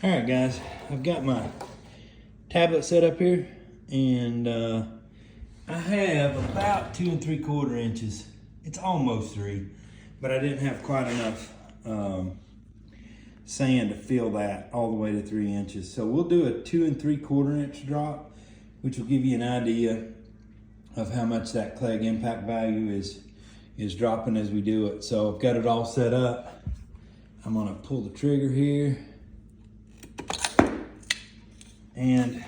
All right, guys, I've got my tablet set up here, and I have about 2 3/4 inches. It's almost 3, but I didn't have quite enough sand to fill that all the way to 3 inches. So we'll do a 2 3/4 inch drop, which will give you an idea of how much that Clegg impact value is dropping as we do it. So I've got it all set up. I'm gonna pull the trigger here. And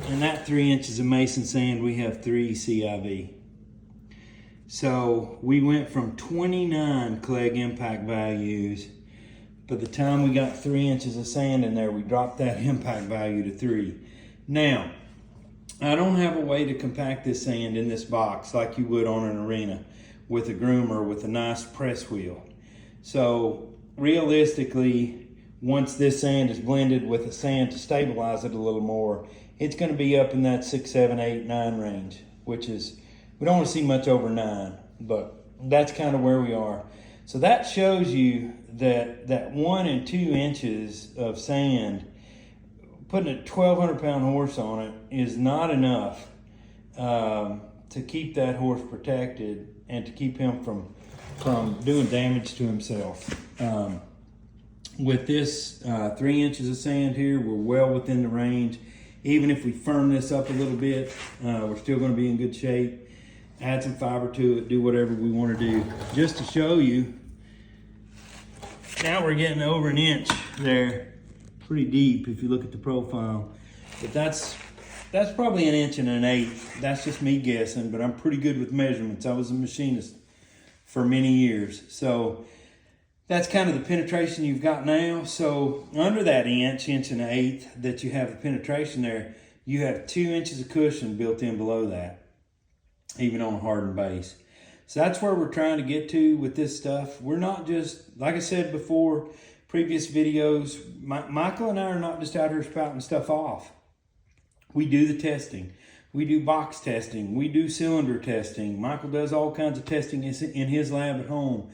in that 3 inches of mason sand, we have 3 CIV. So we went from 29 Clegg impact values. By the time we got 3 inches of sand in there, we dropped that impact value to 3. Now, I don't have a way to compact this sand in this box like you would on an arena with a groomer with a nice press wheel. So realistically, once this sand is blended with the sand to stabilize it a little more, it's going to be up in that 6, 7, 8, 9 range, which is, we don't want to see much over 9, but that's kind of where we are. So that shows you that 1 and 2 inches of sand, putting a 1,200 pound horse on it is not enough to keep that horse protected and to keep him from doing damage to himself. With this 3 inches of sand here, we're well within the range. Even if we firm this up a little bit, we're still going to be in good shape. Add some fiber to it, do whatever we want to do. Just to show you, now we're getting over 1 inch there, pretty deep if you look at the profile. But that's probably 1 inch and 1/8. That's just me guessing, but I'm pretty good with measurements. I was a machinist for many years. So that's kind of the penetration you've got now. So under that inch and 1/8 that you have the penetration there, you have 2 inches of cushion built in below that, even on a hardened base. So that's where we're trying to get to with this stuff. We're not just, like I said before, previous videos, Michael and I are not just out here spouting stuff off. We do the testing. We do box testing. We do cylinder testing. Michael does all kinds of testing in his lab at home.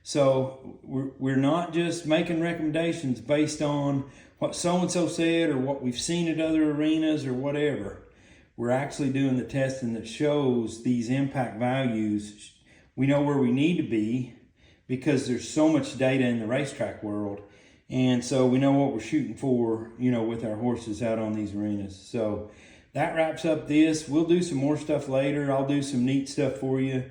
So we're not just making recommendations based on what so-and-so said or what we've seen at other arenas or whatever. We're actually doing the testing that shows these impact values. We know where we need to be because there's so much data in the racetrack world. And so we know what we're shooting for, you know, with our horses out on these arenas. So that wraps up this. We'll do some more stuff later. I'll do some neat stuff for you.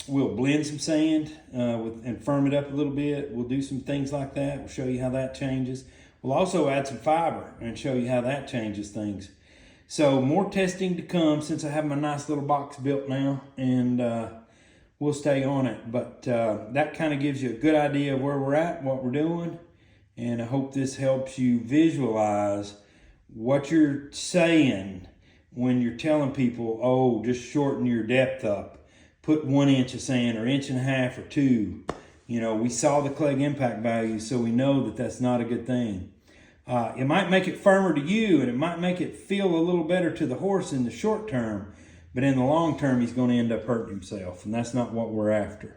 We'll blend some sand and firm it up a little bit. We'll do some things like that. We'll show you how that changes. We'll also add some fiber and show you how that changes things. So more testing to come since I have my nice little box built now, and we'll stay on it. But that kind of gives you a good idea of where we're at, what we're doing. And I hope this helps you visualize what you're saying when you're telling people, oh, just shorten your depth up. Put 1 inch of sand or 1.5 inches or 2. You know, we saw the Clegg impact value, so we know that that's not a good thing. It might make it firmer to you, and it might make it feel a little better to the horse in the short term, but in the long term, he's going to end up hurting himself, and that's not what we're after.